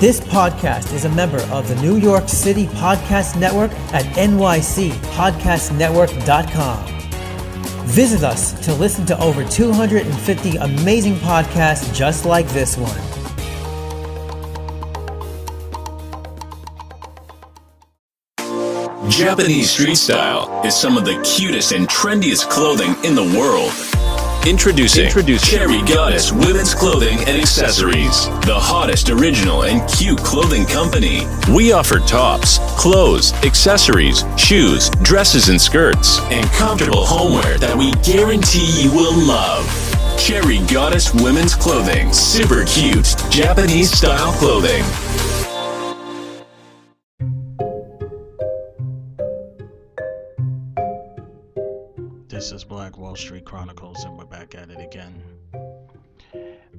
This podcast is a member of the New York City Podcast Network at nycpodcastnetwork.com. Visit us to listen to over 250 amazing podcasts just like this one. Japanese street style is some of the cutest and trendiest clothing in the world. Introducing Cherry Goddess Women's Clothing and Accessories, the hottest original and cute clothing company. We offer tops, clothes, accessories, shoes, dresses and skirts, and comfortable homeware that we guarantee you will love. Cherry Goddess Women's Clothing, super cute Japanese style clothing. This is Black Wall Street Chronicles, and we're back at it again.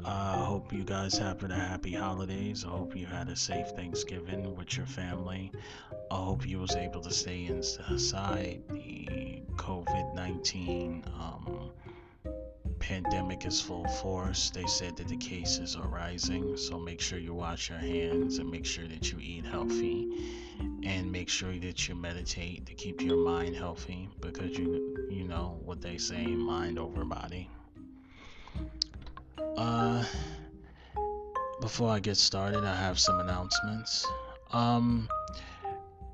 I hope you guys had a happy holidays. I hope you had a safe Thanksgiving with your family. I hope you was able to stay inside. The COVID-19 pandemic is full force. They said that the cases are rising, so make sure you wash your hands and make sure that you eat healthy and make sure that you meditate to keep your mind healthy, because you know what they say, mind over body. Before I get started, I have some announcements.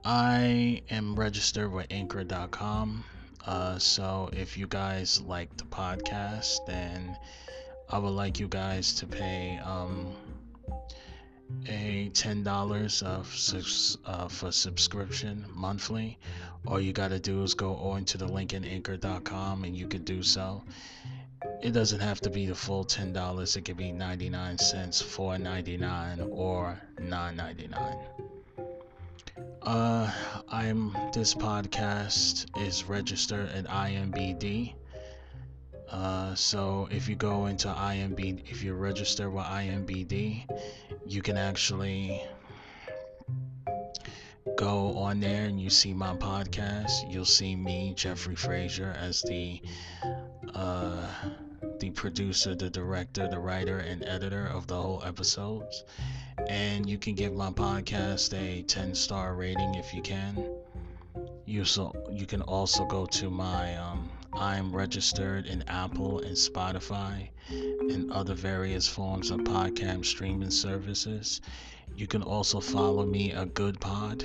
I am registered with Anchor.com. So if you guys like the podcast, then I would like you guys to pay a $10 for subscription monthly. All you gotta do is go on to the link in Anchor.com and you can do so. It doesn't have to be the full $10. It could be 99 cents, $4.99, or $9.99. This podcast is registered at IMBD. So if you go into IMBD, if you're registered with IMBD, you can actually go on there and you see my podcast. You'll see me, Jeffrey Frazier, as the producer, the director, the writer, and editor of the whole episodes. And you can give my podcast a 10-star rating if you can. You can also go to my I'm registered in Apple and Spotify and other various forms of podcast streaming services. You can also follow me at Good Pod.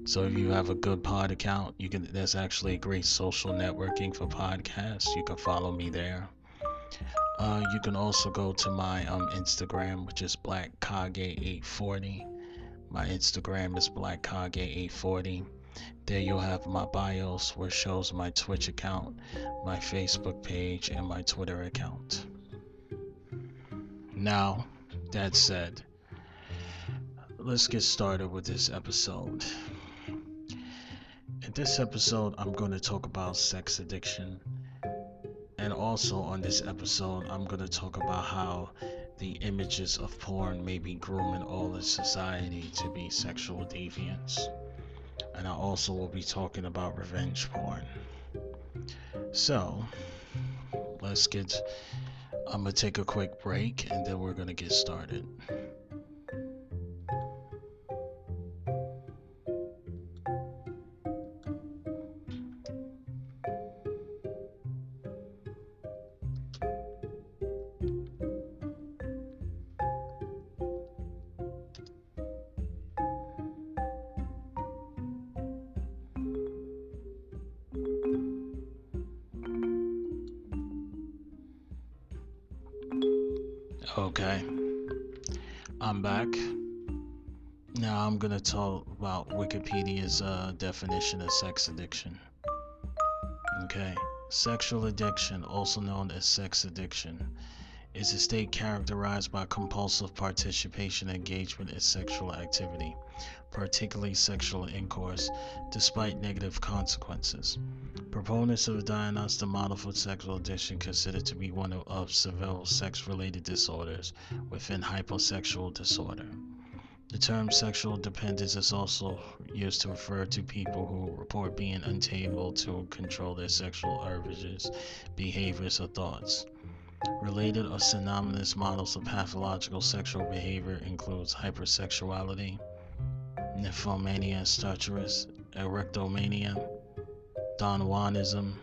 So if you have a Good Pod account, there's actually a great social networking for podcasts. You can follow me there. You can also go to my Instagram, which is BlackKage840. My Instagram is BlackKage840. There you'll have my bios, where it shows my Twitch account, my Facebook page, and my Twitter account. Now, that said, let's get started with this episode. In this episode, I'm going to talk about sex addiction. And also on this episode, I'm going to talk about how the images of porn may be grooming all of society to be sexual deviants. And I also will be talking about revenge porn. So, I'm going to take a quick break and then we're going to get started. Okay, I'm back. Now I'm going to talk about Wikipedia's definition of sex addiction. Okay, sexual addiction, also known as sex addiction, is a state characterized by compulsive participation and engagement in sexual activity, particularly sexual intercourse, despite negative consequences. Proponents of the diagnostic model for sexual addiction consider to be one of several sex-related disorders within hyposexual disorder. The term sexual dependence is also used to refer to people who report being unable to control their sexual urges, behaviors, or thoughts. Related or synonymous models of pathological sexual behavior includes hypersexuality, nymphomania statuis, erectomania, Don Juanism,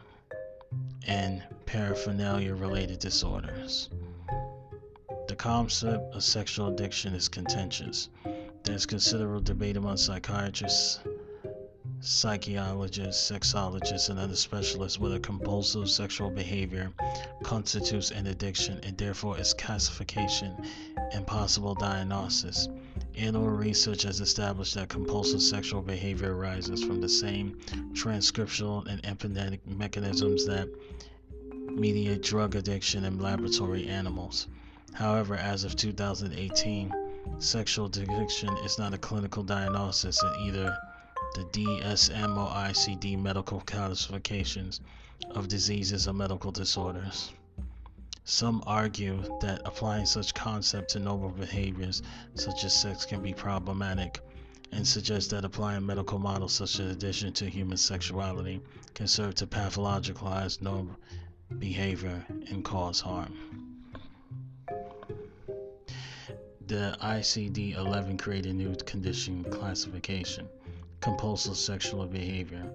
and paraphernalia-related disorders. The concept of sexual addiction is contentious. There's considerable debate among psychiatrists, psychologists, sexologists, and other specialists whether compulsive sexual behavior constitutes an addiction and therefore its classification and possible diagnosis. Annual research has established that compulsive sexual behavior arises from the same transcriptional and epigenetic mechanisms that mediate drug addiction in laboratory animals. However, as of 2018, sexual addiction is not a clinical diagnosis in either the DSM or ICD medical classifications of diseases or medical disorders. Some argue that applying such concepts to noble behaviors such as sex can be problematic, and suggest that applying medical models such as addiction to human sexuality can serve to pathologicalize noble behavior and cause harm. The ICD-11 created a new condition classification, compulsive sexual behavior,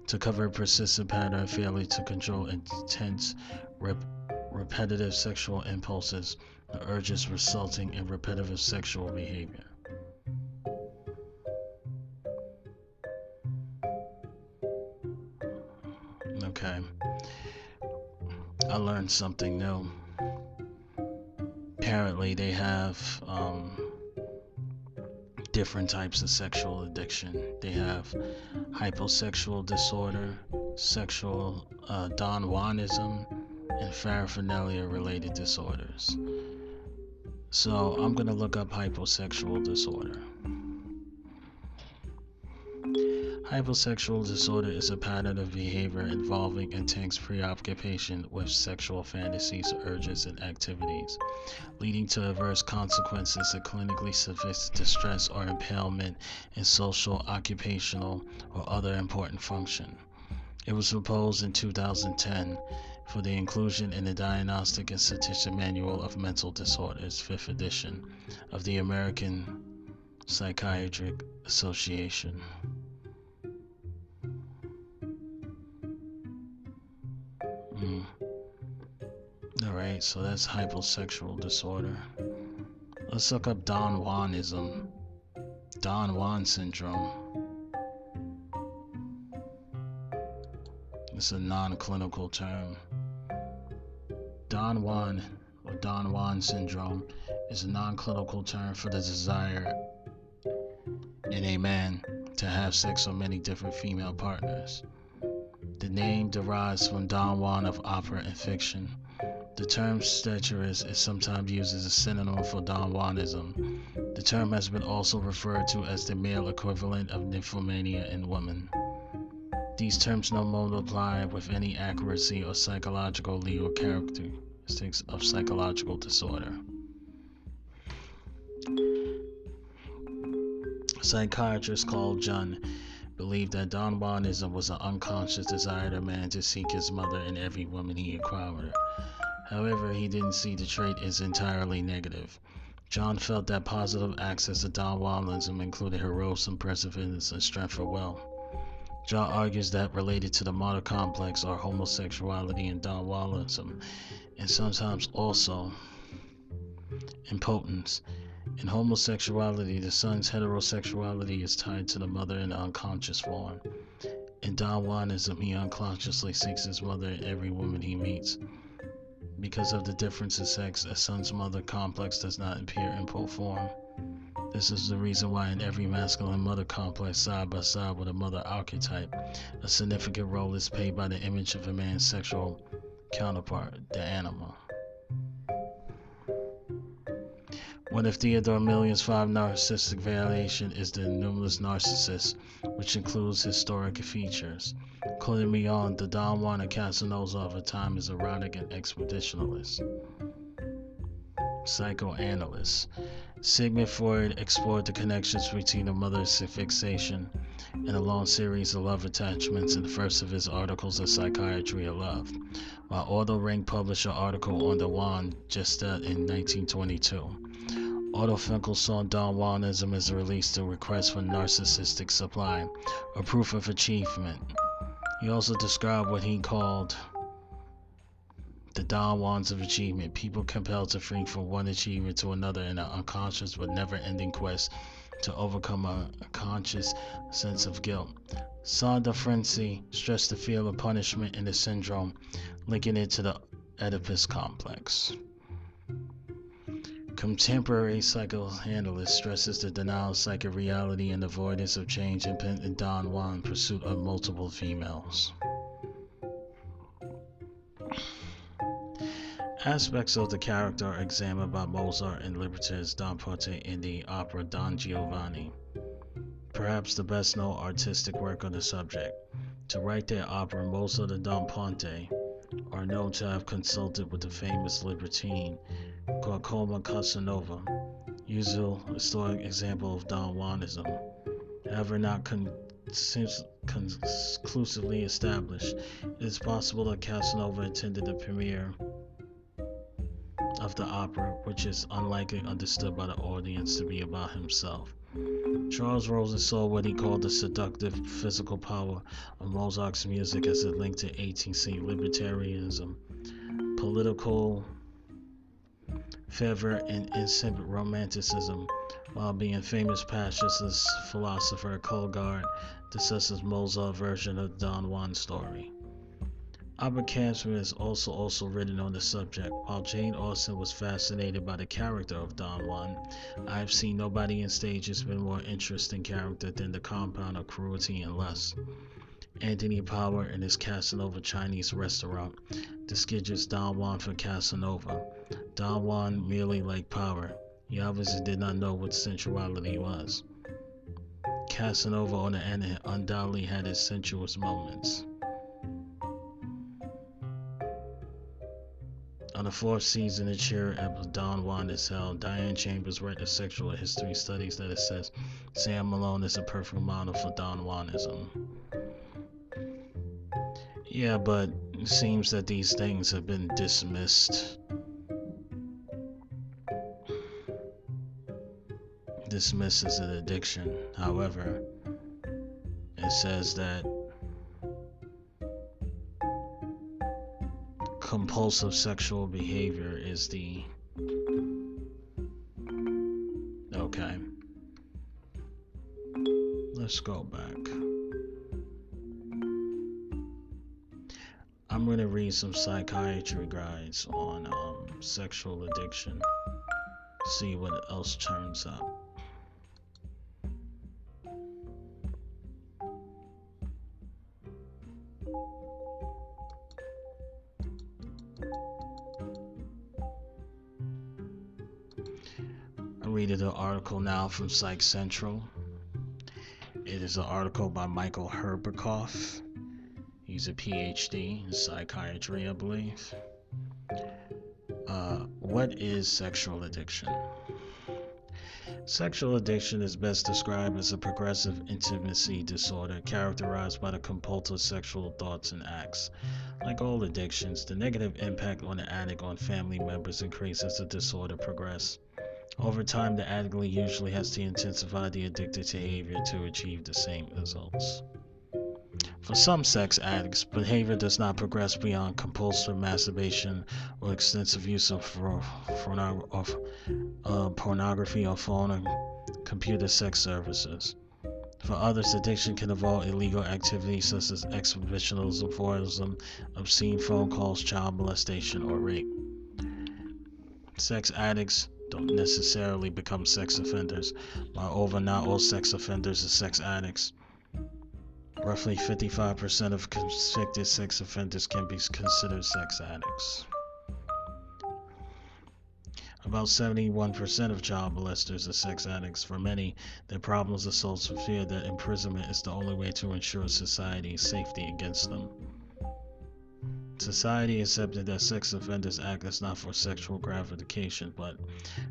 to cover a persistent pattern of failure to control intense, repetitive sexual impulses or urges resulting in repetitive sexual behavior. Okay, I learned something new. Apparently they have different types of sexual addiction. They have hyposexual disorder, sexual Don Juanism, and paraphernalia related disorders. So I'm going to look up hyposexual disorder. Hyposexual disorder is a pattern of behavior involving intense preoccupation with sexual fantasies, urges, and activities, leading to adverse consequences of clinically severe distress or impairment in social, occupational, or other important function. It was proposed in 2010 for the inclusion in the Diagnostic and Statistic Manual of Mental Disorders, 5th edition, of the American Psychiatric Association. Alright, so that's hyposexual disorder. Let's look up Don Juanism. Don Juan syndrome. It's a non-clinical term. Don Juan or Don Juan syndrome is a non-clinical term for the desire in a man to have sex with many different female partners. The name derives from Don Juan of opera and fiction. The term statuis is sometimes used as a synonym for Don Juanism. The term has been also referred to as the male equivalent of nymphomania in women. These terms no longer apply with any accuracy or psychological legal characteristics of psychological disorder. Psychiatrist Carl Jung believed that Don Juanism was an unconscious desire of a man to seek his mother in every woman he encountered. However, he didn't see the trait as entirely negative. John felt that positive aspects of Don Juanism included heroism, perseverance, and strength for will. John argues that related to the martyr complex are homosexuality and Don Juanism, and sometimes also impotence. In homosexuality, the son's heterosexuality is tied to the mother in the unconscious form. In Don Juanism, he unconsciously seeks his mother in every woman he meets. Because of the difference in sex, a son's mother complex does not appear in full form. This is the reason why in every masculine mother complex side by side with a mother archetype, a significant role is played by the image of a man's sexual counterpart, the animal. One of Theodore Million's 5 narcissistic variation is the numerous narcissist, which includes historic features. According to Millon, the Don Juan and Casanova of a time is erotic and expeditionalist. psychoanalyst. Sigmund Freud explored the connections between the mother's fixation and a long series of love attachments in the first of his articles, A Psychiatry of Love, while Otto Ring published an article on the Wand Gestalt in 1922. Otto Finkel saw Don Juanism as a release to request for narcissistic supply, a proof of achievement. He also described what he called the Don Juans of achievement, people compelled to flee from one achievement to another in an unconscious but never-ending quest to overcome a conscious sense of guilt. Sandra Frenzy stressed the fear of punishment in the syndrome, linking it to the Oedipus complex. Contemporary psychoanalyst stresses the denial of psychic reality and avoidance of change in Don Juan pursuit of multiple females. Aspects of the character are examined by Mozart and librettist Don Ponte in the opera Don Giovanni, perhaps the best-known artistic work on the subject. To write their opera, Mozart and Don Ponte are known to have consulted with the famous libertine Giacomo Casanova, usual historic example of Don Juanism. However, not conclusively established, it is possible that Casanova attended the premiere of the opera, which is unlikely understood by the audience to be about himself. Charles Rosen saw what he called the seductive physical power of Mozart's music as it linked to 18th century libertarianism, political fervor, and incipient romanticism, while being famous pacifist philosopher Kierkegaard discusses Mozart's version of the Don Juan story. Albert Camus has also written on the subject. While Jane Austen was fascinated by the character of Don Juan, I have seen nobody in stage has been more interesting character than the compound of cruelty and lust. Anthony Power in his Casanova Chinese restaurant distinguishes Don Juan from Casanova. Don Juan merely liked power. He obviously did not know what sensuality was. Casanova, on the other hand, undoubtedly had his sensuous moments. On the fourth season of Cheer episode Don Juan is held, Diane Chambers wrote a sexual history studies that it says Sam Malone is a perfect model for Don Juanism. Yeah, but it seems that these things have been dismissed. Dismissed as an addiction. However, it says that compulsive sexual behavior is the... Okay. Let's go back. I'm going to read some psychiatry guides on sexual addiction. See what else turns up. I'm reading an article now from Psych Central. It is an article by Michael Herberkoff. He's a PhD in psychiatry, I believe. What is sexual addiction? Sexual addiction is best described as a progressive intimacy disorder characterized by the compulsive sexual thoughts and acts. Like all addictions, the negative impact on the addict on family members increases as the disorder progresses. Over time, the addict usually has to intensify the addictive behavior to achieve the same results. For some sex addicts, behavior does not progress beyond compulsive masturbation or extensive use of pornography or phone and computer sex services. For others, addiction can involve illegal activities such as exhibitionism, voyeurism, obscene phone calls, child molestation, or rape. Sex addicts don't necessarily become sex offenders. Moreover, not all sex offenders are sex addicts. Roughly 55% of convicted sex offenders can be considered sex addicts. About 71% of child molesters are sex addicts. For many, their problems are so severe that imprisonment is the only way to ensure society's safety against them. Society accepted that sex offenders act as not for sexual gratification, but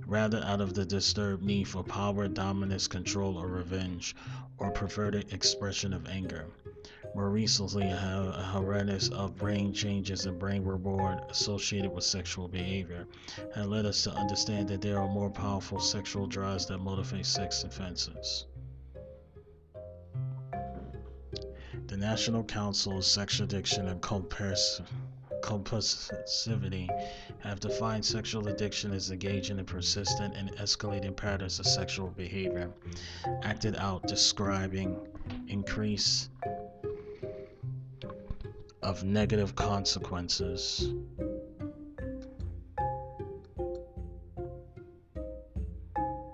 rather out of the disturbed need for power, dominance, control, or revenge, or perverted expression of anger. More recently, a awareness of brain changes and brain reward associated with sexual behavior has led us to understand that there are more powerful sexual drives that motivate sex offenses. The National Council of Sex Addiction and Compulsivity have defined sexual addiction as engaging in persistent and escalating patterns of sexual behavior, acted out describing increase of negative consequences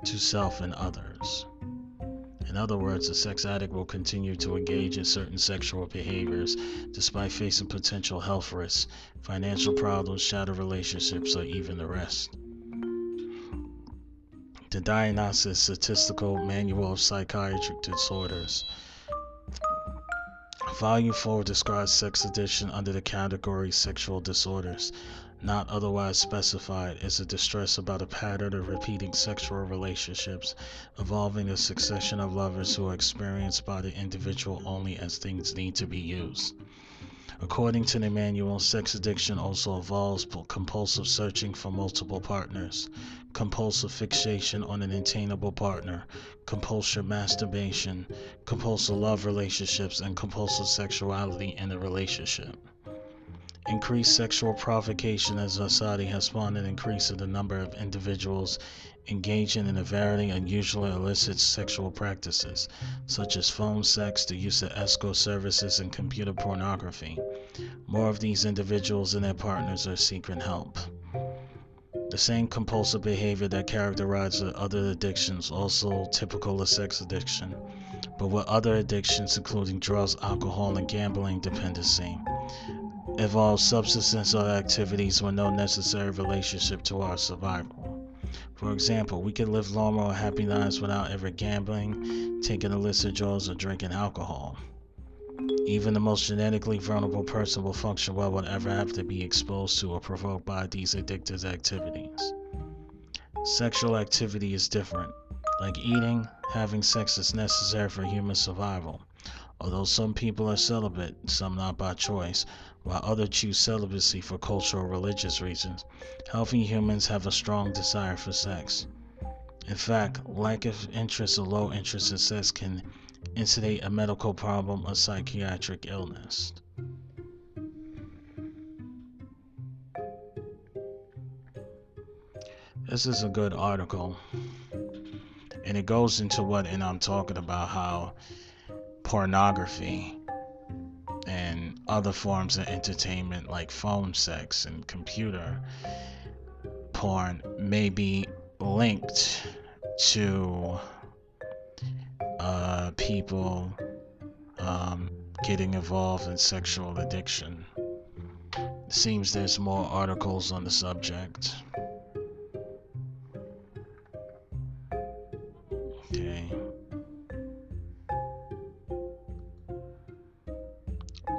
to self and others. In other words, a sex addict will continue to engage in certain sexual behaviors despite facing potential health risks, financial problems, shattered relationships, or even arrest. The Diagnostic Statistical Manual of Psychiatric Disorders, Volume 4 describes sex addiction under the category sexual disorders, not otherwise specified, as a distress about a pattern of repeating sexual relationships involving a succession of lovers who are experienced by the individual only as things need to be used. According to the manual, sex addiction also involves compulsive searching for multiple partners, compulsive fixation on an attainable partner, compulsive masturbation, compulsive love relationships, and compulsive sexuality in a relationship. Increased sexual provocation as society has spawned an increase in the number of individuals engaging in a variety of unusually illicit sexual practices, such as phone sex, the use of escort services, and computer pornography. More of these individuals and their partners are seeking help. The same compulsive behavior that characterizes other addictions, also typical of sex addiction, but with other addictions including drugs, alcohol, and gambling dependency, involves subsistence or activities with no necessary relationship to our survival. For example, we can live normal or happy lives without ever gambling, taking illicit drugs, or drinking alcohol. Even the most genetically vulnerable person will function well without ever have to be exposed to or provoked by these addictive activities. Sexual activity is different. Like eating, having sex is necessary for human survival. Although some people are celibate, some not by choice, while others choose celibacy for cultural or religious reasons, healthy humans have a strong desire for sex. In fact, lack of interest or low interest in sex can instigate a medical problem or psychiatric illness. This is a good article, and it goes into and I'm talking about how pornography and other forms of entertainment like phone sex and computer porn may be linked to people getting involved in sexual addiction. It seems there's more articles on the subject. Okay.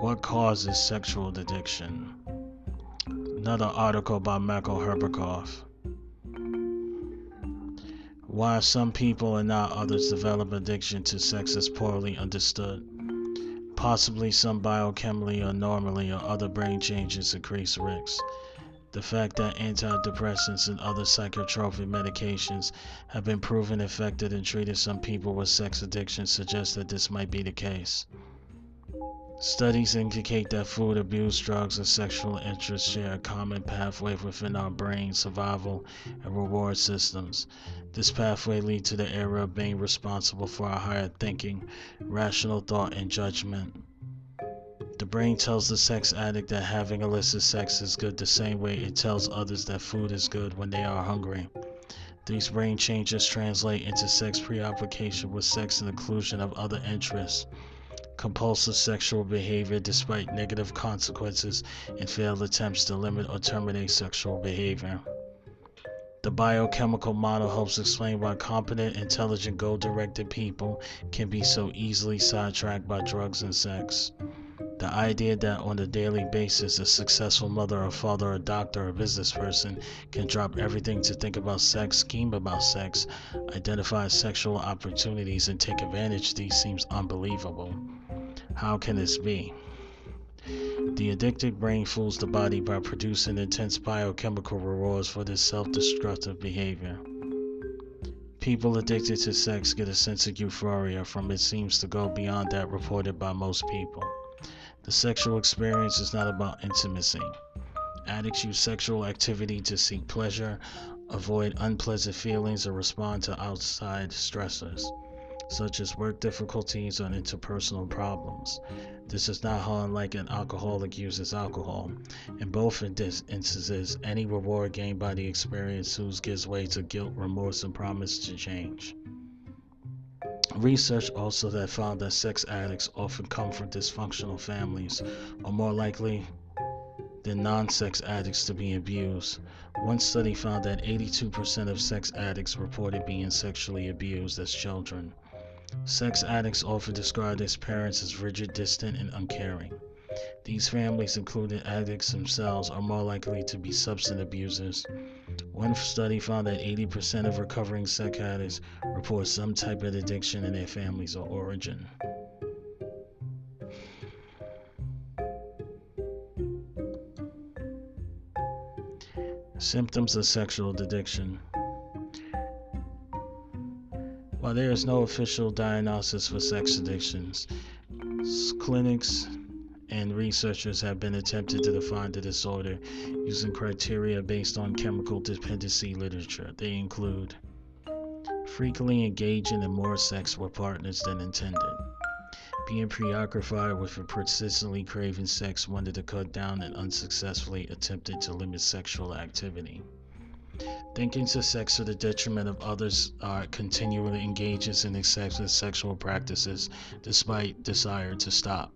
What causes sexual addiction? Another article by Michael Herberkoff. Why some people and not others develop addiction to sex is poorly understood. Possibly some biochemically or normally or other brain changes increase risks. The fact that antidepressants and other psychotropic medications have been proven effective in treating some people with sex addiction suggests that this might be the case. Studies indicate that food, abuse, drugs, and sexual interests share a common pathway within our brain survival and reward systems. This pathway leads to the area of being responsible for our higher thinking, rational thought, and judgment. The brain tells the sex addict that having illicit sex is good the same way it tells others that food is good when they are hungry. These brain changes translate into sex preoccupation with sex and inclusion of other interests, compulsive sexual behavior despite negative consequences, and failed attempts to limit or terminate sexual behavior. The biochemical model helps explain why competent, intelligent, goal-directed people can be so easily sidetracked by drugs and sex. The idea that on a daily basis a successful mother or father or doctor or business person can drop everything to think about sex, scheme about sex, identify sexual opportunities, and take advantage of these seems unbelievable. How can this be? The addicted brain fools the body by producing intense biochemical rewards for this self-destructive behavior. People addicted to sex get a sense of euphoria from it seems to go beyond that reported by most people. The sexual experience is not about intimacy. Addicts use sexual activity to seek pleasure, avoid unpleasant feelings, or respond to outside stressors, such as work difficulties or interpersonal problems. This is not how unlike an alcoholic uses alcohol. In both instances, any reward gained by the experience gives way to guilt, remorse, and promise to change. Research also that found that sex addicts often come from dysfunctional families, are more likely than non-sex addicts to be abused. One study found that 82% of sex addicts reported being sexually abused as children. Sex addicts often describe their parents as rigid, distant, and uncaring. These families, including addicts themselves, are more likely to be substance abusers. One study found that 80% of recovering sex addicts report some type of addiction in their families or origin. Symptoms of sexual addiction. While there is no official diagnosis for sex addictions, clinics and researchers have been attempted to define the disorder using criteria based on chemical dependency literature. They include frequently engaging in more sex with partners than intended, being preoccupied with and persistently craving sex, wanted to cut down and unsuccessfully attempted to limit sexual activity. Thinking to sex to the detriment of others continually engages in excessive sexual practices despite desire to stop.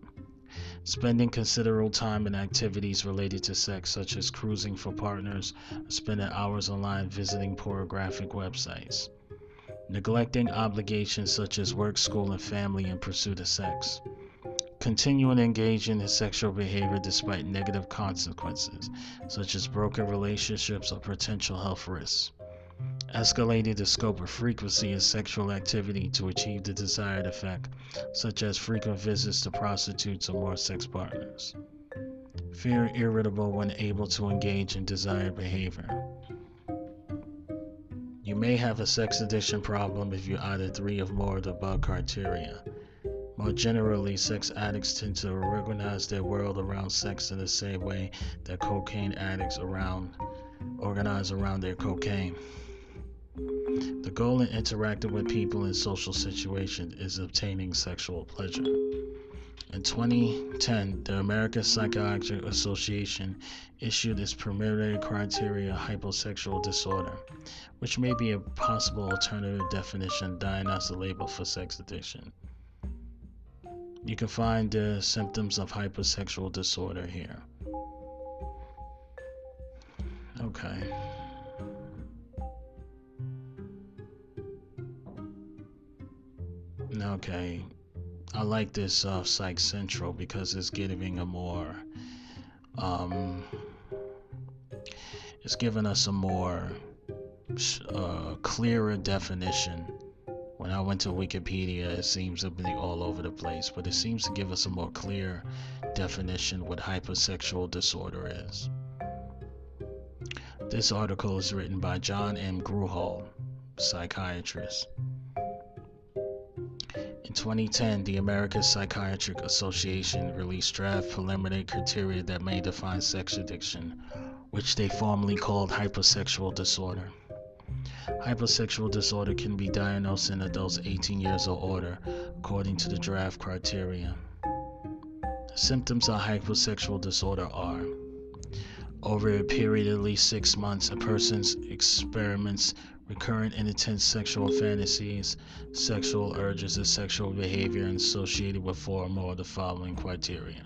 Spending considerable time in activities related to sex, such as cruising for partners, or spending hours online visiting pornographic websites. Neglecting obligations such as work, school, and family in pursuit of sex. Continuing engaging in sexual behavior despite negative consequences, such as broken relationships or potential health risks. Escalating the scope or frequency of sexual activity to achieve the desired effect, such as frequent visits to prostitutes or more sex partners. Feel irritable when able to engage in desired behavior. You may have a sex addiction problem if you either 3 or more of the above criteria. More generally, sex addicts tend to organize their world around sex in the same way that cocaine addicts organize around their cocaine. The goal in interacting with people in social situations is obtaining sexual pleasure. In 2010, the American Psychiatric Association issued its preliminary criteria hyposexual disorder, which may be a possible alternative definition diagnostic label for sex addiction. You can find the symptoms of hypersexual disorder here. Okay. Okay. I like this Psych Central because it's giving a more it's giving us a more clearer definition. When I went to Wikipedia, it seems to be all over the place, but it seems to give us a more clear definition what hypersexual disorder is. This article is written by John M. Gruhall, psychiatrist. In 2010, the American Psychiatric Association released draft preliminary criteria that may define sex addiction, which they formerly called hypersexual disorder. Hypersexual disorder can be diagnosed in adults 18 years or older, according to the draft criteria. Symptoms of hypersexual disorder are: over a period of at least 6 months, a person experiments recurrent and intense sexual fantasies, sexual urges, and sexual behavior associated with 4 or more of the following criteria.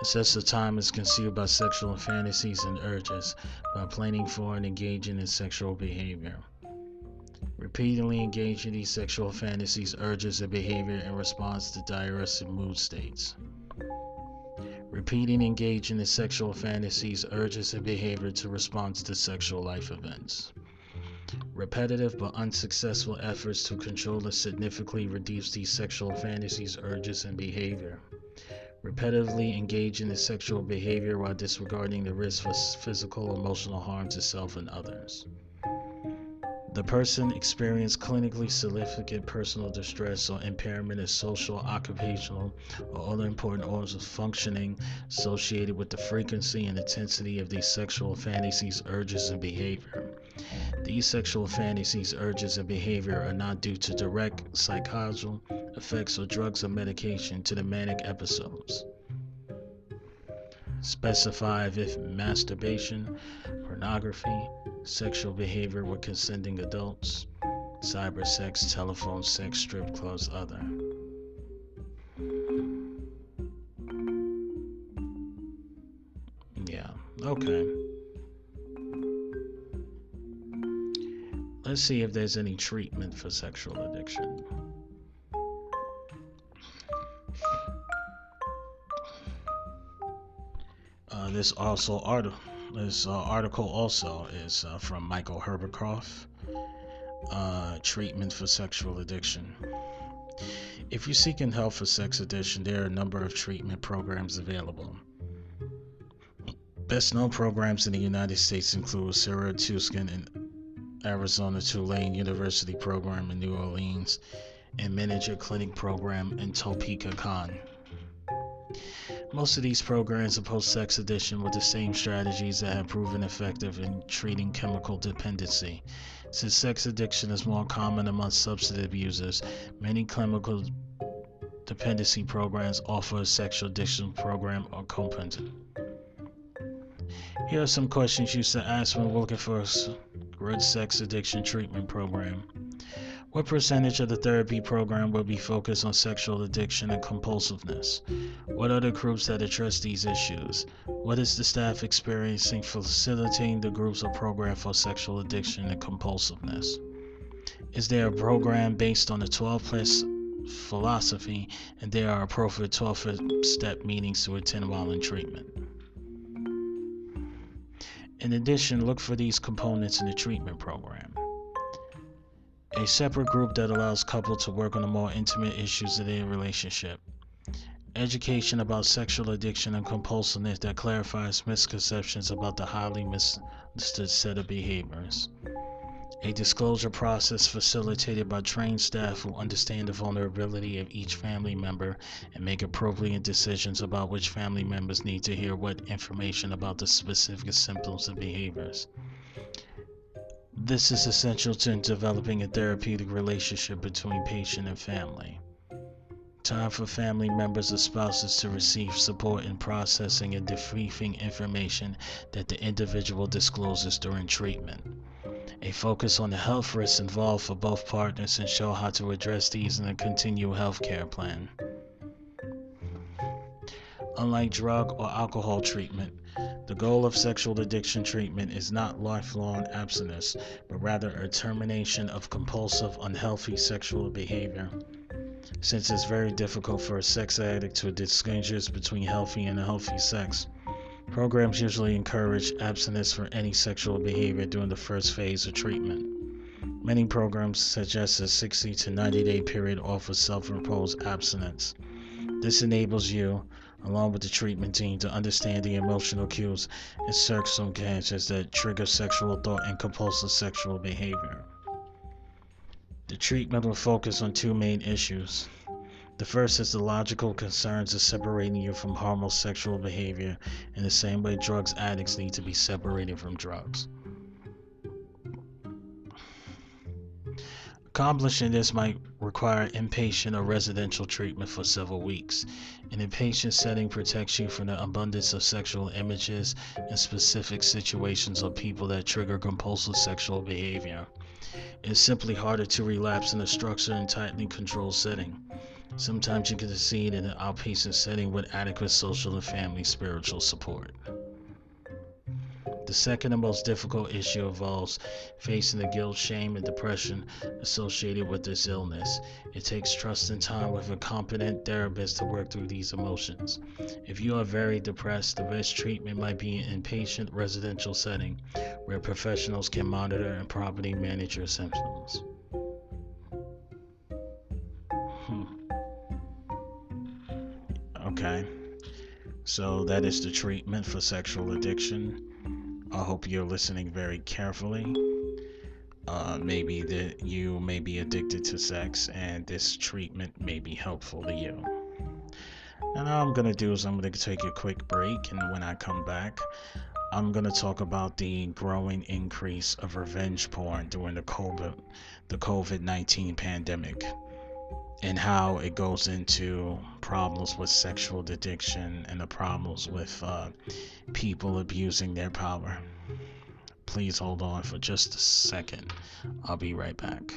Excessive time is consumed by sexual fantasies and urges, by planning for and engaging in sexual behavior. Repeatedly engage in these sexual fantasies, urges, and behavior in response to diuresic mood states. Repeating engaging in sexual fantasies, urges, and behavior to respond to sexual life events. Repetitive but unsuccessful efforts to control and significantly reduce these sexual fantasies, urges, and behavior. Repetitively engaging in sexual behavior while disregarding the risk for physical or emotional harm to self and others. The person experienced clinically significant personal distress or impairment in social, occupational, or other important organs of functioning associated with the frequency and intensity of these sexual fantasies, urges, and behavior. These sexual fantasies, urges, and behavior are not due to direct psychological effects or drugs or medication to the manic episodes. Specify if masturbation, pornography, sexual behavior with consenting adults, cyber sex, telephone sex, strip clubs, other. Yeah, okay. Let's see if there's any treatment for sexual addiction. This article also is from Michael Herberkoff. Treatment for sexual addiction. If you're seeking help for sex addiction, there are a number of treatment programs available. Best known programs in the United States include Sarah Tuscan in Arizona, Tulane University program in New Orleans, and Manager Clinic program in Topeka, Con. Most of these programs oppose sex addiction with the same strategies that have proven effective in treating chemical dependency. Since sex addiction is more common among substance users, many chemical dependency programs offer a sexual addiction program or component. Here are some questions you should ask when looking for a good sex addiction treatment program. What percentage of the therapy program will be focused on sexual addiction and compulsiveness? What are the groups that address these issues? What is the staff experiencing facilitating the groups or program for sexual addiction and compulsiveness? Is there a program based on the 12-plus philosophy, and there are appropriate 12-step meetings to attend while in treatment? In addition, look for these components in the treatment program. A separate group that allows couples to work on the more intimate issues of their relationship. Education about sexual addiction and compulsiveness that clarifies misconceptions about the highly misunderstood set of behaviors. A disclosure process facilitated by trained staff who understand the vulnerability of each family member and make appropriate decisions about which family members need to hear what information about the specific symptoms and behaviors. This is essential to developing a therapeutic relationship between patient and family. Time for family members or spouses to receive support in processing and debriefing information that the individual discloses during treatment. A focus on the health risks involved for both partners and show how to address these in a continual health care plan. Unlike drug or alcohol treatment, the goal of sexual addiction treatment is not lifelong abstinence, but rather a termination of compulsive, unhealthy sexual behavior. Since it's very difficult for a sex addict to distinguish between healthy and unhealthy sex, programs usually encourage abstinence from any sexual behavior during the first phase of treatment. Many programs suggest a 60 to 90-day period offer self-imposed abstinence. This enables you, along with the treatment team, to understand the emotional cues and circumstances that trigger sexual thought and compulsive sexual behavior. The treatment will focus on two main issues. The first is the logical concerns of separating you from harmful sexual behavior in the same way drugs addicts need to be separated from drugs. Accomplishing this might require inpatient or residential treatment for several weeks. An inpatient setting protects you from the abundance of sexual images and specific situations of people that trigger compulsive sexual behavior. It's simply harder to relapse in a structured and tightly controlled setting. Sometimes you can succeed in an outpatient setting with adequate social and family spiritual support. The second and most difficult issue involves facing the guilt, shame, and depression associated with this illness. It takes trust and time with a competent therapist to work through these emotions. If you are very depressed, the best treatment might be an inpatient residential setting where professionals can monitor and properly manage your symptoms. Okay, so that is the treatment for sexual addiction. I hope you're listening very carefully. Maybe that you may be addicted to sex and this treatment may be helpful to you. And all I'm going to do is I'm going to take a quick break, and when I come back, I'm going to talk about the growing increase of revenge porn during the COVID-19 pandemic and how it goes into problems with sexual addiction and the problems with people abusing their power. Please hold on for just a second. I'll be right back.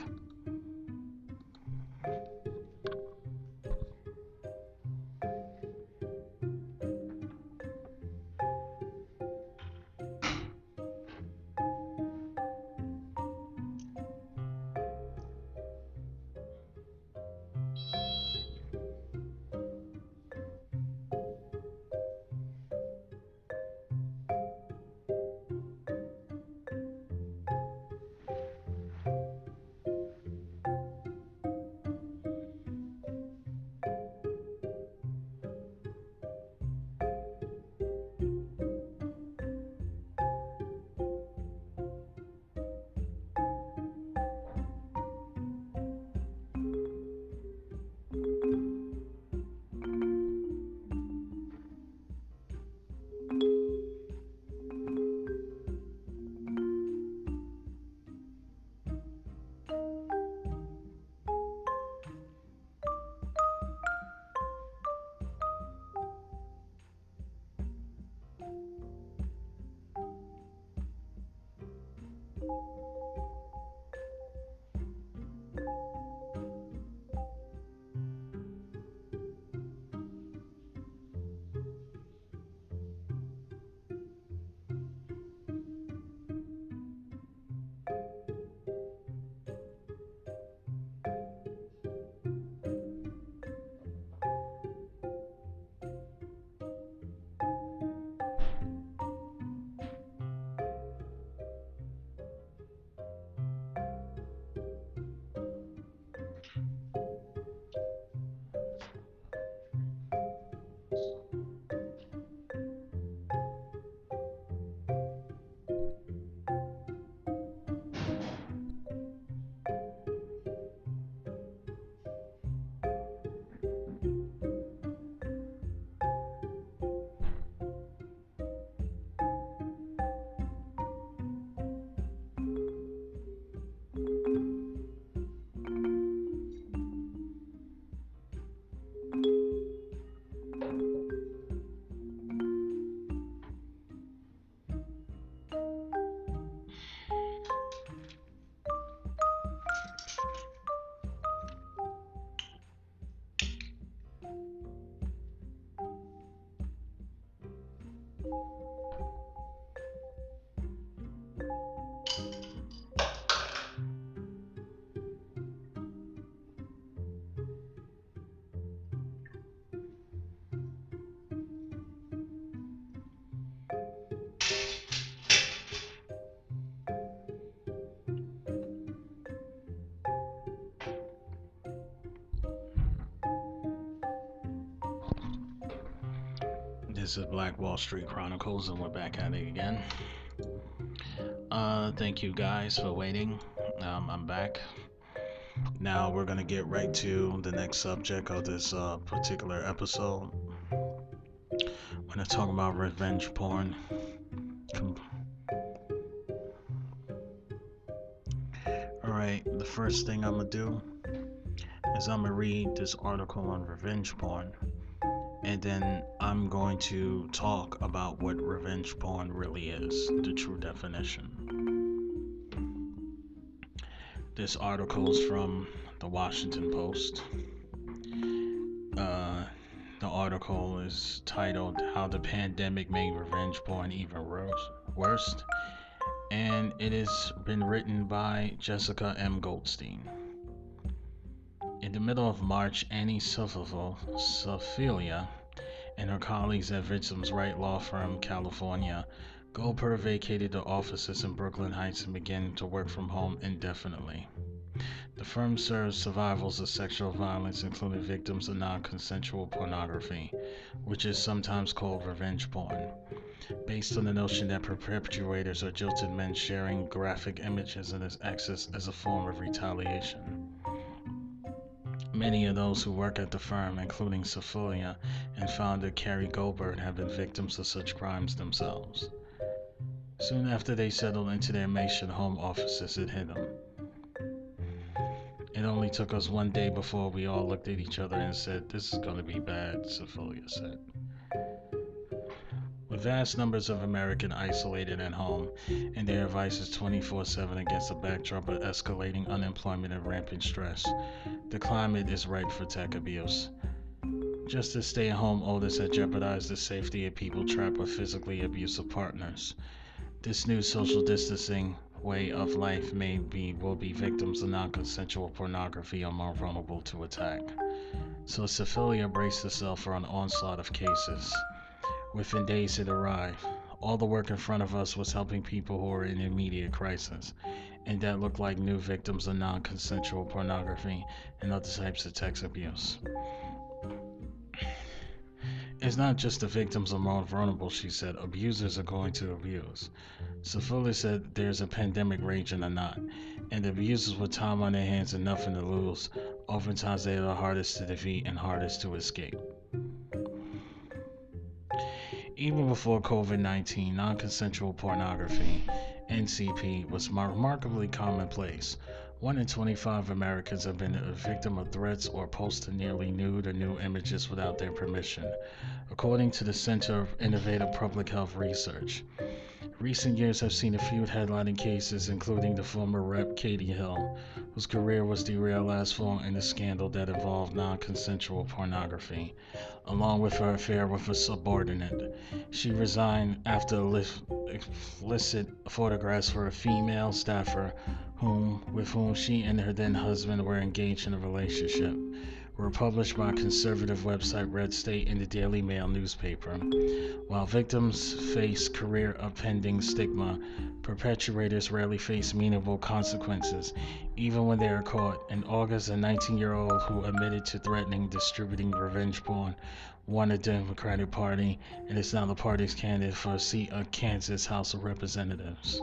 This is Black Wall Street Chronicles, and we're back at it again. Thank you guys for waiting. I'm back. Now we're gonna get right to the next subject of this particular episode. We're gonna talk about revenge porn. Alright, the first thing I'm gonna do is I'm gonna read this article on revenge porn, and then I'm going to talk about what revenge porn really is, the true definition. This article is from the Washington Post. The article is titled "How the Pandemic Made Revenge Porn Even Worse." Worst, and it has been written by Jessica M. Goldstein. In the middle of March, Annie Sophelia and her colleagues at Victims' Right law firm, California, Goldberg vacated the offices in Brooklyn Heights and began to work from home indefinitely. The firm serves survivors of sexual violence, including victims of non-consensual pornography, which is sometimes called revenge porn, based on the notion that perpetrators are jilted men sharing graphic images and access as a form of retaliation. Many of those who work at the firm, including Sophelia and founder Carrie Goldberg, have been victims of such crimes themselves. Soon after they settled into their makeshift home offices, it hit them. It only took us one day before we all looked at each other and said, "This is going to be bad," Sophelia said. With vast numbers of Americans isolated at home and their devices 24/7 against a backdrop of escalating unemployment and rampant stress, the climate is ripe for tech abuse. Just as stay-at-home orders have jeopardized the safety of people trapped with physically abusive partners, this new social distancing way of life will be victims of non-consensual pornography are more vulnerable to attack. So Sophelia braced herself for an onslaught of cases. Within days it arrived. All the work in front of us was helping people who were in immediate crisis, and that looked like new victims of non-consensual pornography and other types of text abuse. It's not just the victims are more vulnerable, she said. Abusers are going to abuse. Sophelia said there's a pandemic raging or not, and the abusers with time on their hands and nothing to lose, oftentimes they are the hardest to defeat and hardest to escape. Even before COVID-19, non-consensual pornography, NCP, was remarkably commonplace. 1 in 25 Americans have been a victim of threats or posted nearly nude or new images without their permission, according to the Center for Innovative Public Health Research. Recent years have seen a few headlining cases, including the former Rep. Katie Hill, whose career was derailed last fall in a scandal that involved non-consensual pornography, along with her affair with a subordinate. She resigned after illicit photographs for a female staffer with whom she and her then husband were engaged in a relationship were published by conservative website Red State and the Daily Mail newspaper. While victims face career-upending stigma, perpetrators rarely face meaningful consequences, even when they are caught. In August, a 19-year-old who admitted to threatening distributing revenge porn won the Democratic Party and is now the party's candidate for a seat on Kansas House of Representatives.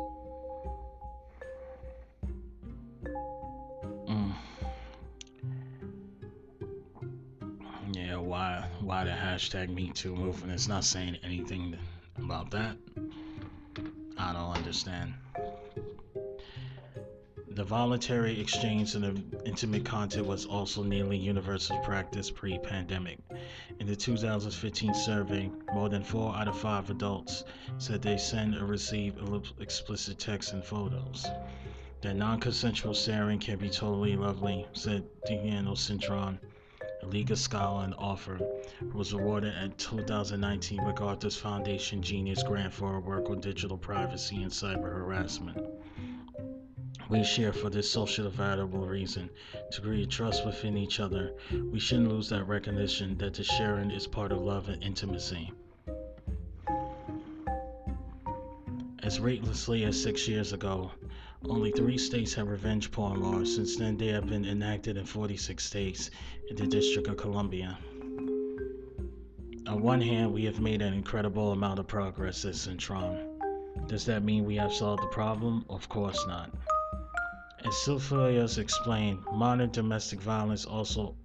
Yeah, why the hashtag #MeToo movement is not saying anything about that? I don't understand. The voluntary exchange of intimate content was also nearly universal practice pre-pandemic. In the 2015 survey, more than 4 out of 5 adults said they send or receive explicit texts and photos. That non-consensual sharing can be totally lovely, said Deanna Cintron, a legal scholar and author, who was awarded a 2019 MacArthur's Foundation Genius Grant for her work on digital privacy and cyber harassment. We share for this socially valuable reason, to create trust within each other. We shouldn't lose that recognition that the sharing is part of love and intimacy. As recklessly as 6 years ago, only 3 states have revenge porn laws. Since then, they have been enacted in 46 states and the District of Columbia. On one hand, we have made an incredible amount of progress, says Cintron. Does that mean we have solved the problem? Of course not. As Sylvia's explained, modern domestic violence also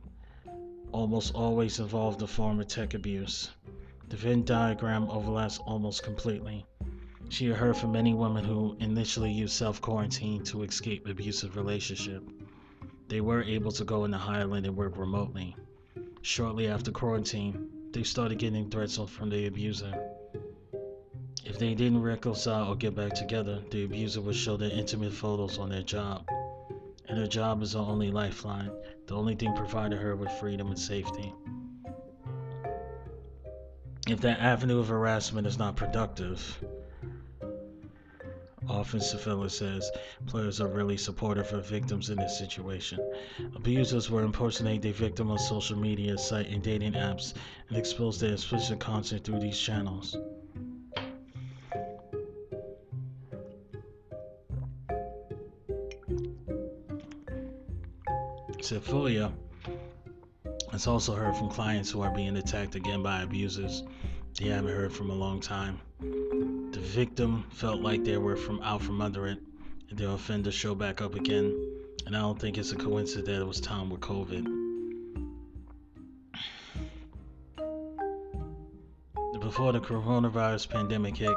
almost always involved a form of tech abuse. The Venn diagram overlaps almost completely. She had heard from many women who initially used self-quarantine to escape abusive relationship. They were able to go in the Highland and work remotely. Shortly after quarantine, they started getting threats from the abuser. If they didn't reconcile or get back together, the abuser would show their intimate photos on their job. And her job is her only lifeline, the only thing provided her with freedom and safety. If that avenue of harassment is not productive, Officer Phillips says players are really supportive of victims in this situation. Abusers will impersonate their victim on social media, site, and dating apps and expose their explicit content through these channels. Sephilia has also heard from clients who are being attacked again by abusers they haven't heard from a long time. The victim felt like they were out from under it, and the offender showed back up again. And I don't think it's a coincidence that it was timed with COVID. Before the coronavirus pandemic hit,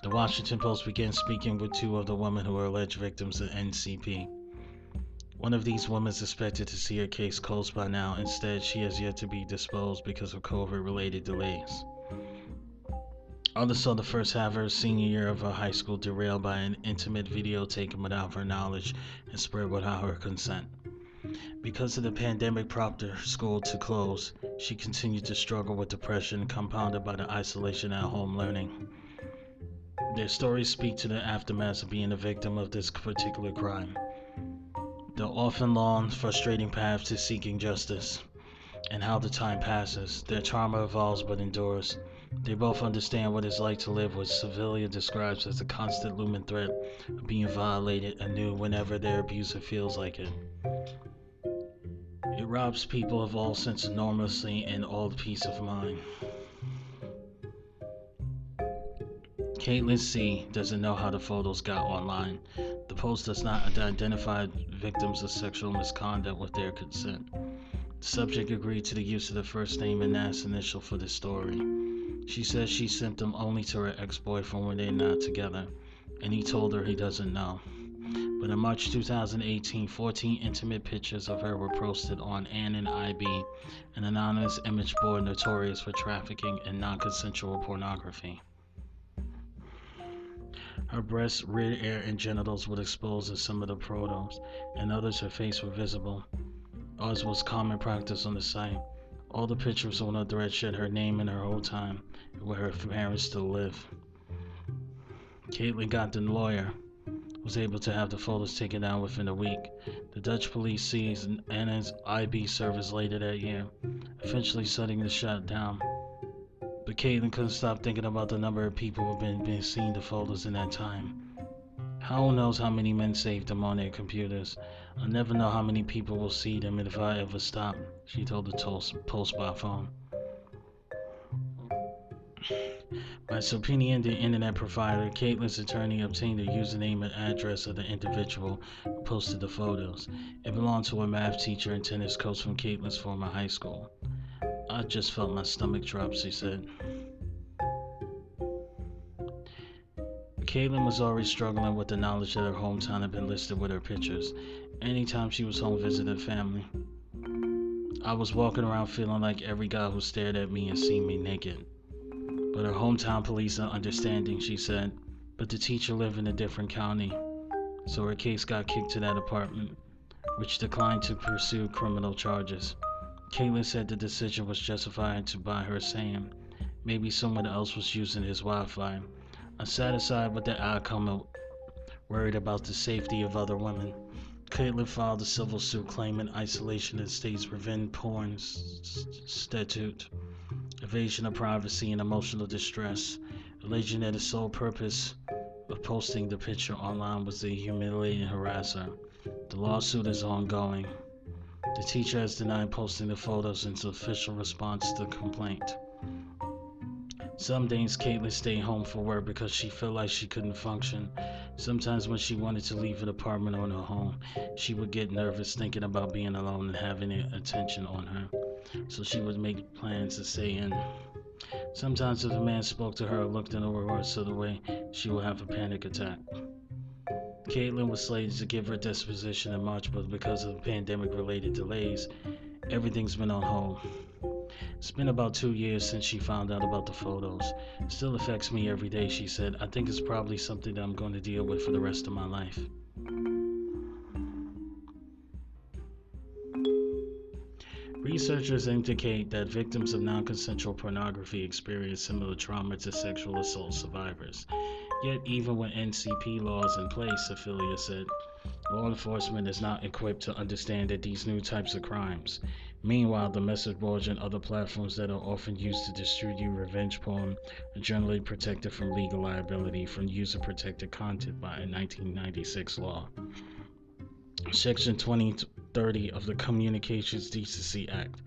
the Washington Post began speaking with two of the women who were alleged victims of NCP. One of these women is expected to see her case closed by now. Instead, she has yet to be disposed because of COVID-related delays. Others saw the first half of her senior year of her high school derailed by an intimate video taken without her knowledge and spread without her consent. Because of the pandemic prompted her school to close, she continued to struggle with depression compounded by the isolation at home learning. Their stories speak to the aftermath of being a victim of this particular crime. The often long, frustrating path to seeking justice, and how the time passes. Their trauma evolves but endures. They both understand what it's like to live what Sevilla describes as the constant looming threat of being violated anew whenever their abuser feels like it. It robs people of all sense of normalcy and all peace of mind. Caitlin C. doesn't know how the photos got online. The Post does not identify victims of sexual misconduct with their consent. The subject agreed to the use of the first name and last initial for the story. She says she sent them only to her ex-boyfriend when they're not together, and he told her he doesn't know. But in March 2018, 14 intimate pictures of her were posted on Ann and IB, an anonymous image board notorious for trafficking in non-consensual pornography. Her breasts, rear area, and genitals were exposed in some of the photos, and others her face were visible, as was common practice on the site. All the pictures on the thread shed her name and her whole time, where her parents still live. Caitlin got the lawyer, was able to have the photos taken down within a week. The Dutch police seized Anna's IB service later that year, eventually shutting the shut down. But Caitlin couldn't stop thinking about the number of people who have been seeing the photos in that time. Who knows how many men saved them on their computers? I'll never know how many people will see them if I ever stop, she told the Post by phone. By subpoenaing the internet provider, Caitlin's attorney obtained the username and address of the individual who posted the photos. It belonged to a math teacher and tennis coach from Caitlin's former high school. I just felt my stomach drop, she said. Caitlin was already struggling with the knowledge that her hometown had been listed with her pictures. Anytime she was home visiting family, I was walking around feeling like every guy who stared at me and seen me naked. But her hometown police are understanding, she said, but the teacher lived in a different county, so her case got kicked to that department, which declined to pursue criminal charges. Caitlin said the decision was justified by her saying, maybe someone else was using his Wi-Fi. Unsatisfied with the outcome and worried about the safety of other women, Caitlin filed a civil suit claiming isolation in the state's Revenge Porn statute, evasion of privacy, and emotional distress, alleging that the sole purpose of posting the picture online was to humiliate and harass her. The lawsuit is ongoing. The teacher has denied posting the photos in its official response to the complaint. Some days Caitlin stayed home for work because she felt like she couldn't function. Sometimes when she wanted to leave an apartment or her home, she would get nervous thinking about being alone and having attention on her. So she would make plans to stay in. Sometimes if a man spoke to her or looked in the words of the way, she would have a panic attack. Caitlin was slated to give her disposition in March, but because of pandemic-related delays, everything's been on hold. It's been about 2 years since she found out about the photos. It still affects me every day, she said. I think it's probably something that I'm going to deal with for the rest of my life. Researchers indicate that victims of non-consensual pornography experience similar trauma to sexual assault survivors. Yet even with NCP laws in place, Ophelia said, law enforcement is not equipped to understand that these new types of crimes. Meanwhile, the message boards and other platforms that are often used to distribute revenge porn are generally protected from legal liability from user-protected content by a 1996 law. Section 2030 of the Communications Decency Act.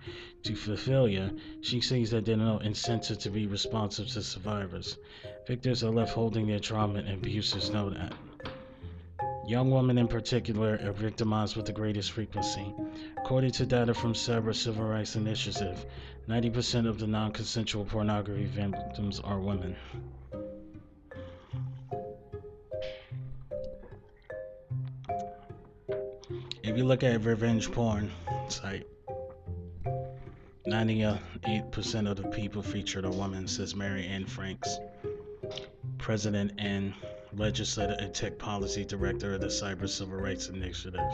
To Ophelia, she sees that there are no incentive to be responsive to survivors. Victims are left holding their trauma and abusers know that. Young women in particular are victimized with the greatest frequency. According to data from Cyber Civil Rights Initiative, 90% of the non-consensual pornography victims are women. If you look at revenge porn site, 98% of the people featured are women, says Mary Ann Franks, President and Legislative and Tech Policy Director of the Cyber Civil Rights Initiative.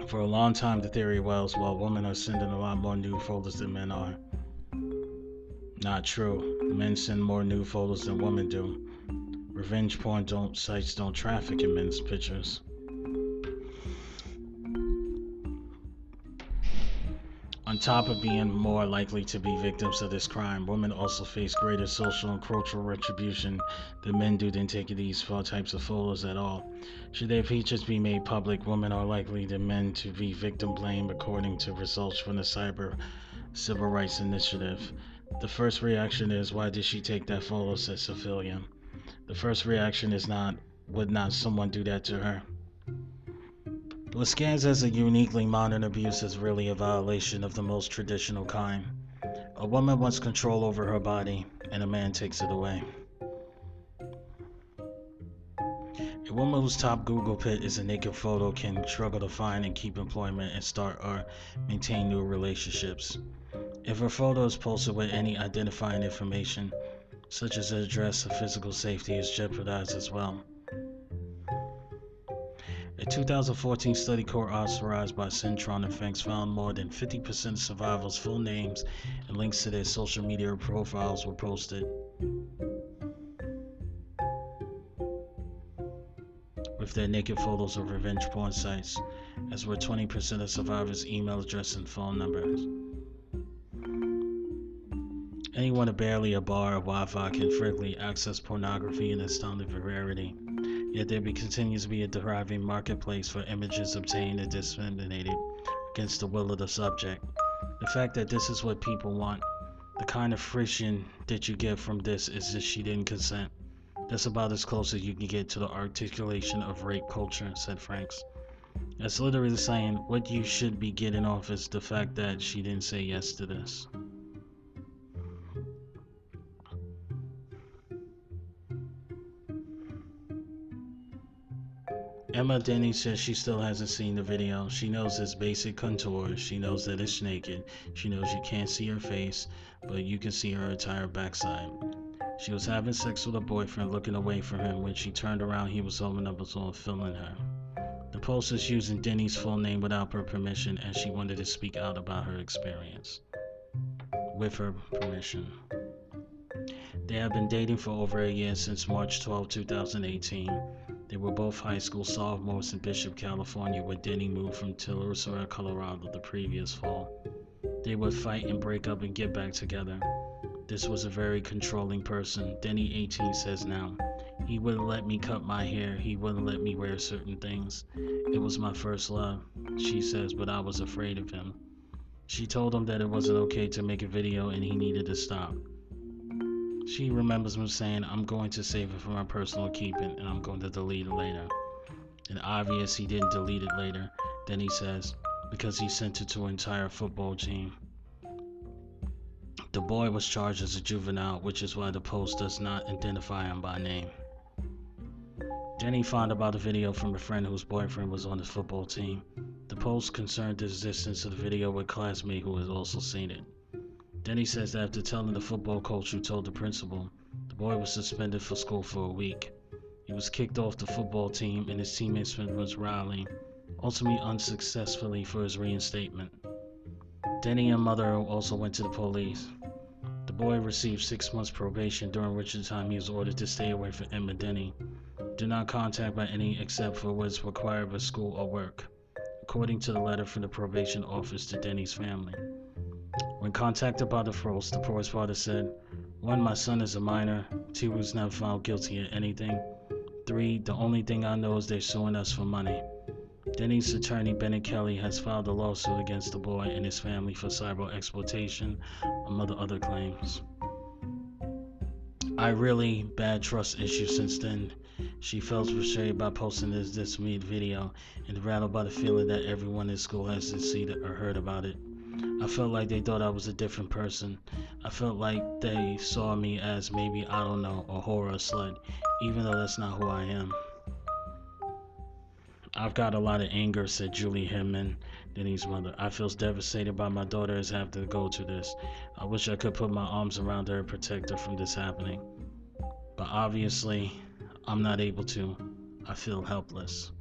For a long time, the theory was, well, women are sending a lot more nude photos than men are. Not true. Men send more nude photos than women do. Revenge porn sites don't traffic in men's pictures. On top of being more likely to be victims of this crime, women also face greater social and cultural retribution than men do in taking these types of photos at all. Should their features be made public, women are likely than men to be victim blamed, according to results from the Cyber Civil Rights Initiative. The first reaction is, why did she take that photo, says Ophelia. The first reaction is not, would not someone do that to her? What scans as a uniquely modern abuse is really a violation of the most traditional kind. A woman wants control over her body, and a man takes it away. A woman whose top Google hit is a naked photo can struggle to find and keep employment and start or maintain new relationships. If her photo is posted with any identifying information, such as an address or physical safety, is jeopardized as well. A 2014 study co-authorized by Centron and Franks found more than 50% of survivors' full names and links to their social media profiles were posted. With their naked photos of revenge porn sites, as were 20% of survivors' email address and phone numbers. Anyone with barely a bar of Wi-Fi can frequently access pornography in astounding rarity. Yet there continues to be a thriving marketplace for images obtained and disseminated against the will of the subject. The fact that this is what people want, the kind of friction that you get from this is that she didn't consent. That's about as close as you can get to the articulation of rape culture, said Franks. That's literally saying what you should be getting off is the fact that she didn't say yes to this. Emma Denny says she still hasn't seen the video. She knows its basic contours. She knows that it's naked. She knows you can't see her face, but you can see her entire backside. She was having sex with her boyfriend, looking away from him. When she turned around, he was holding up his phone, filming her. The post is using Denny's full name without her permission, and she wanted to speak out about her experience. With her permission. They have been dating for over a year, since March 12, 2018. They were both high school sophomores in Bishop, California, where Denny moved from Tularosa, Colorado the previous fall. They would fight and break up and get back together. This was a very controlling person. Denny, 18, says now. He wouldn't let me cut my hair. He wouldn't let me wear certain things. It was my first love, she says, but I was afraid of him. She told him that it wasn't okay to make a video and he needed to stop. She remembers him saying, I'm going to save it for my personal keeping and I'm going to delete it later. And obvious he didn't delete it later, then he says, because he sent it to an entire football team. The boy was charged as a juvenile, which is why the post does not identify him by name. Denny found about the video from a friend whose boyfriend was on the football team. The post concerned the existence of the video with a classmate who had also seen it. Denny says that after telling the football coach who told the principal, the boy was suspended for school for a week. He was kicked off the football team and his teammates was rallying, ultimately unsuccessfully, for his reinstatement. Denny and mother also went to the police. The boy received 6 months probation, during which time he was ordered to stay away from Emma Denny. Do not contact by any except for what is required by school or work, according to the letter from the probation office to Denny's family. When contacted by the Frost, the boy's father said, 1. My son is a minor. 2. He was never found guilty of anything. 3. The only thing I know is they're suing us for money. Denny's attorney, Bennett Kelly, has filed a lawsuit against the boy and his family for cyber exploitation, among other claims. I really bad trust issues since then. She felt frustrated by posting this video and rattled by the feeling that everyone in school has seen or heard about it. I felt like they thought I was a different person. I felt like they saw me as maybe, I don't know, a horror slut, even though that's not who I am. I've got a lot of anger, said Julie Hinman, Denny's mother. I feel devastated by my daughter as having to go through this. I wish I could put my arms around her and protect her from this happening. But obviously, I'm not able to. I feel helpless.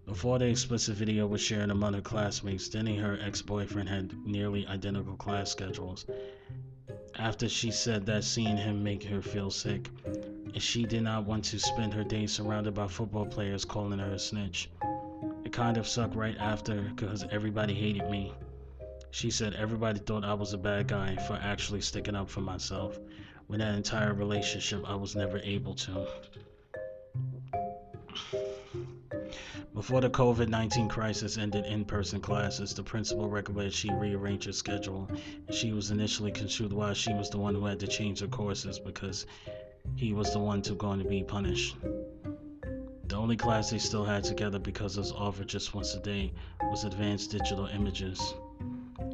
Before the explicit video was shared among her classmates, Denny and her ex-boyfriend had nearly identical class schedules. After she said that seeing him made her feel sick, and she did not want to spend her days surrounded by football players calling her a snitch. It kind of sucked right after because everybody hated me. She said everybody thought I was a bad guy for actually sticking up for myself. With that entire relationship, I was never able to. Before the COVID-19 crisis ended in-person classes, the principal recommended she rearrange her schedule, and she was initially confused why she was the one who had to change her courses because he was the one going to be punished. The only class they still had together, because it was offered just once a day, was advanced digital images.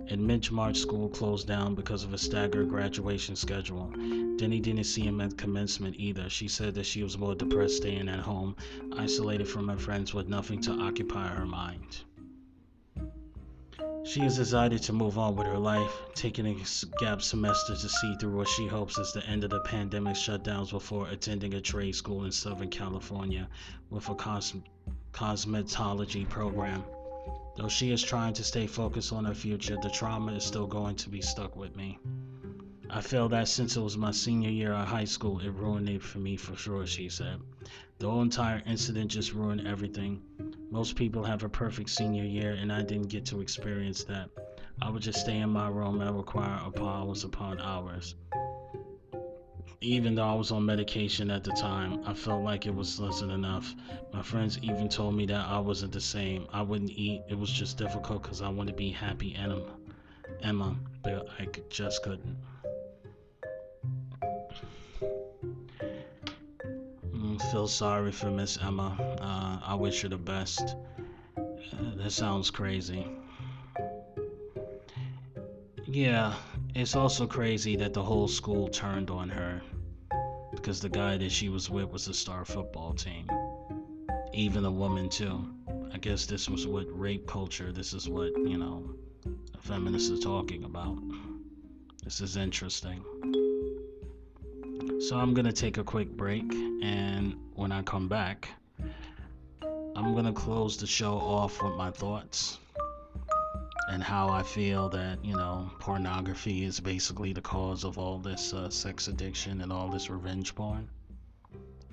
In mid-March, school closed down because of a staggered graduation schedule. Denny didn't see him at commencement either. She said that she was more depressed staying at home, isolated from her friends with nothing to occupy her mind. She has decided to move on with her life, taking a gap semester to see through what she hopes is the end of the pandemic shutdowns before attending a trade school in Southern California with a cosmetology program. Though she is trying to stay focused on her future, the trauma is still going to be stuck with me. I feel that since it was my senior year of high school, it ruined it for me for sure, she said. The whole entire incident just ruined everything. Most people have a perfect senior year, and I didn't get to experience that. I would just stay in my room and require hours upon hours. Even though I was on medication at the time, I felt like it wasn't enough. My friends even told me that I wasn't the same. I wouldn't eat. It was just difficult because I wanted to be happy Emma, but I just couldn't. Feel sorry for Miss Emma. I wish her the best. That sounds crazy. Yeah, it's also crazy that the whole school turned on her because the guy that she was with was a star football team. Even a woman too. I guess this was what rape culture, this is what, feminists are talking about. This is interesting. So I'm gonna take a quick break, and when I come back, I'm gonna close the show off with my thoughts and how I feel that, pornography is basically the cause of all this sex addiction and all this revenge porn.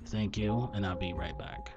Thank you, and I'll be right back.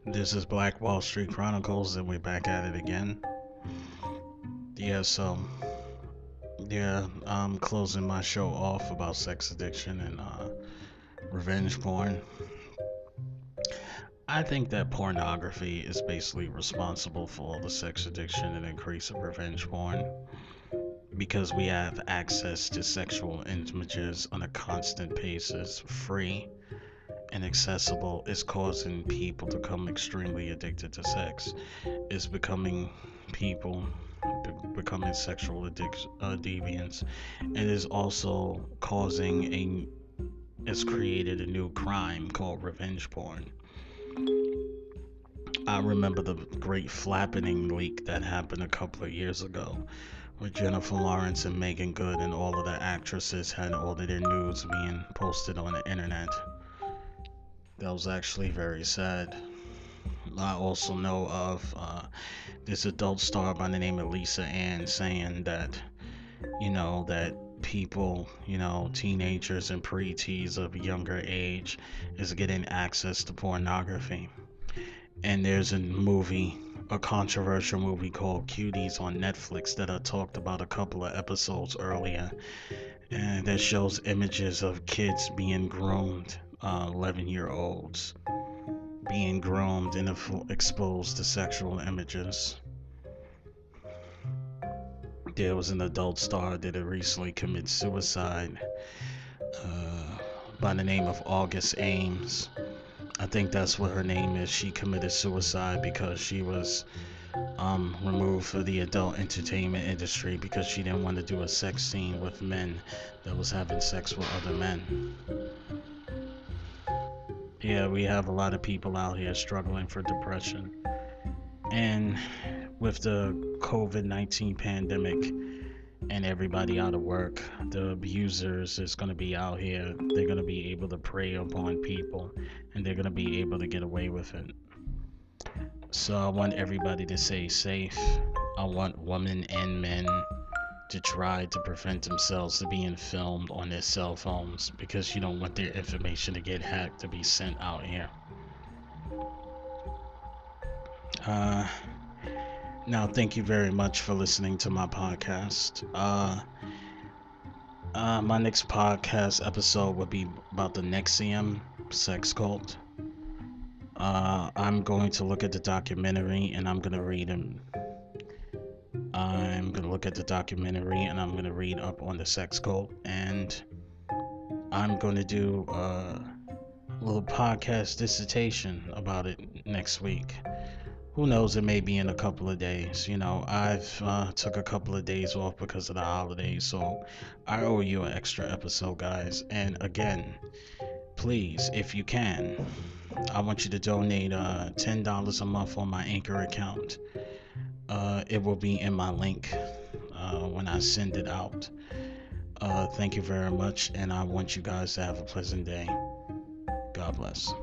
This is Black Wall Street Chronicles, and we're back at it again. I'm closing my show off about sex addiction and revenge porn. I think that pornography is basically responsible for all the sex addiction and increase of revenge porn because we have access to sexual images on a constant basis, free and accessible. Is causing people to become extremely addicted to sex. It's becoming people becoming sexual deviants. It is also it's created a new crime called revenge porn. I remember the great flappening leak that happened a couple of years ago with Jennifer Lawrence and Megan Good, and all of the actresses had all of their nudes being posted on the internet. That was actually very sad. I also know of this adult star by the name of Lisa Ann saying that, that people, teenagers and preteens of younger age is getting access to pornography. And there's a controversial movie called Cuties on Netflix that I talked about a couple of episodes earlier, and that shows images of kids being groomed, 11-year-olds being groomed and exposed to sexual images. There was an adult star that had recently committed suicide by the name of August Ames. I think that's what her name is. She committed suicide because she was removed from the adult entertainment industry because she didn't want to do a sex scene with men that was having sex with other men. Yeah, we have a lot of people out here struggling for depression. And with the COVID-19 pandemic and everybody out of work, the abusers is going to be out here. They're going to be able to prey upon people, and they're going to be able to get away with it. So I want everybody to stay safe. I want women and men to try to prevent themselves from being filmed on their cell phones, because you don't want their information to get hacked to be sent out here. Now, thank you very much for listening to my podcast. My next podcast episode will be about the NXIVM sex cult. I'm going to look at the documentary, and I'm going to read them. I'm going to look at the documentary, and I'm going to read up on the sex cult, and I'm going to do a little podcast dissertation about it next week. Who knows, it may be in a couple of days. I've took a couple of days off because of the holidays, so I owe you an extra episode, guys. And again, please, if you can, I want you to donate $10 a month on my Anchor account. It will be in my link when I send it out. Thank you very much, and I want you guys to have a pleasant day. God bless.